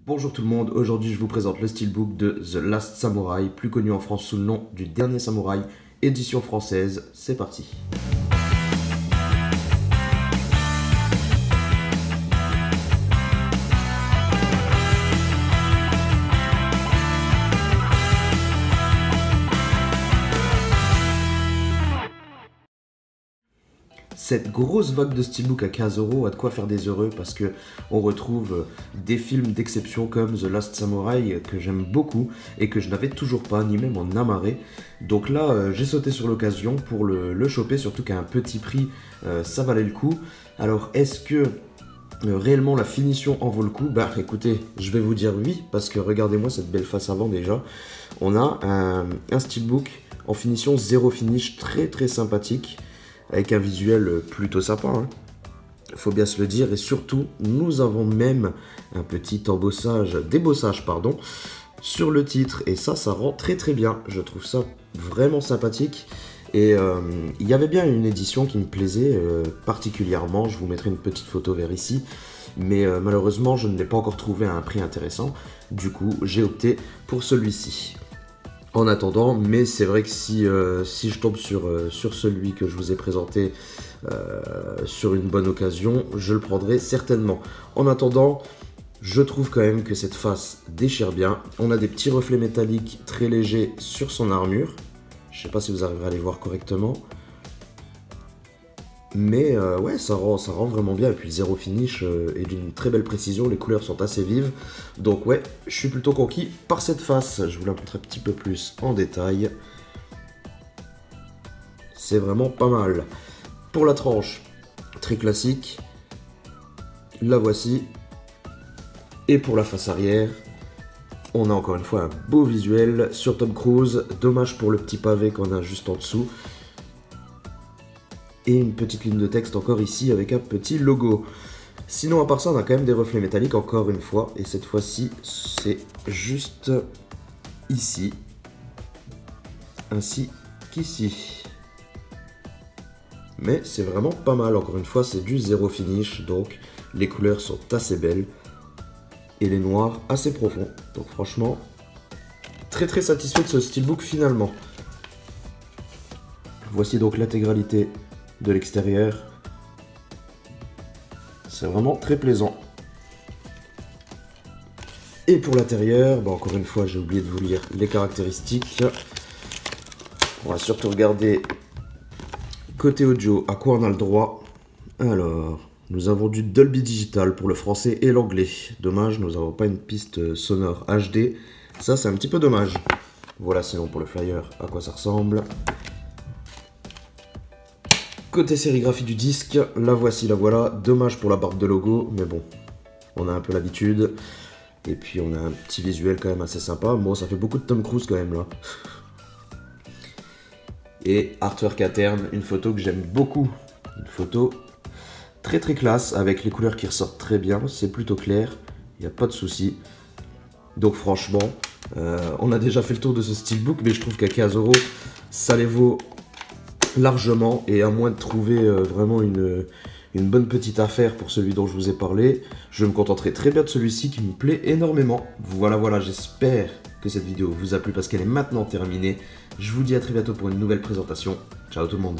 Bonjour tout le monde, aujourd'hui je vous présente le steelbook de The Last Samurai, plus connu en France sous le nom du Dernier Samouraï, édition française. C'est parti. Cette grosse vague de steelbook à 15 € a de quoi faire des heureux parce que on retrouve des films d'exception comme The Last Samurai que j'aime beaucoup et que je n'avais toujours pas, ni même en amarré. Donc là, j'ai sauté sur l'occasion pour le choper, surtout qu'à un petit prix, ça valait le coup. Alors, est-ce que réellement la finition en vaut le coup? Bah écoutez, je vais vous dire oui, parce que regardez-moi cette belle face avant déjà. On a un steelbook en finition zéro finish très sympathique, avec un visuel plutôt sympa, hein. Faut bien se le dire, et surtout, nous avons même un petit débossage, sur le titre, et ça rend très bien, je trouve ça vraiment sympathique, et il y avait bien une édition qui me plaisait particulièrement, je vous mettrai une petite photo vers ici, mais malheureusement, je ne l'ai pas encore trouvé à un prix intéressant, du coup, j'ai opté pour celui-ci. En attendant, mais c'est vrai que si je tombe sur celui que je vous ai présenté sur une bonne occasion, je le prendrai certainement. En attendant, je trouve quand même que cette face déchire bien. On a des petits reflets métalliques très légers sur son armure. Je ne sais pas si vous arriverez à les voir correctement. Mais ouais, ça rend vraiment bien, et puis le zéro finish est d'une très belle précision, les couleurs sont assez vives, donc ouais, je suis plutôt conquis par cette face. Je vous la montre un petit peu plus en détail, c'est vraiment pas mal. Pour la tranche, très classique, la voici, et pour la face arrière, on a encore une fois un beau visuel sur Tom Cruise, dommage pour le petit pavé qu'on a juste en dessous. Et une petite ligne de texte encore ici avec un petit logo. Sinon à part ça on a quand même des reflets métalliques encore une fois, et cette fois-ci c'est juste ici ainsi qu'ici. Mais c'est vraiment pas mal, encore une fois c'est du zéro finish, donc les couleurs sont assez belles et les noirs assez profonds. Donc franchement très satisfait de ce steelbook finalement. Voici donc l'intégralité de l'extérieur, c'est vraiment très plaisant. Et pour l'intérieur, bah encore une fois j'ai oublié de vous lire les caractéristiques. On va surtout regarder côté audio à quoi on a le droit. Alors, nous avons du Dolby Digital pour le français et l'anglais. Dommage, nous n'avons pas une piste sonore HD, ça c'est un petit peu dommage. Voilà, sinon pour le flyer à quoi ça ressemble. Côté sérigraphie du disque, la voici, la voilà. Dommage pour la barre de logo, mais bon, on a un peu l'habitude. Et puis on a un petit visuel quand même assez sympa. Bon, ça fait beaucoup de Tom Cruise quand même là. Et artwork à terme, une photo que j'aime beaucoup. Une photo très classe, avec les couleurs qui ressortent très bien. C'est plutôt clair, il n'y a pas de souci. Donc franchement, on a déjà fait le tour de ce steelbook, mais je trouve qu'à 15 €, ça les vaut largement, et à moins de trouver vraiment une bonne petite affaire pour celui dont je vous ai parlé, je me contenterai très bien de celui-ci qui me plaît énormément. Voilà, j'espère que cette vidéo vous a plu parce qu'elle est maintenant terminée. Je vous dis à très bientôt pour une nouvelle présentation. Ciao tout le monde.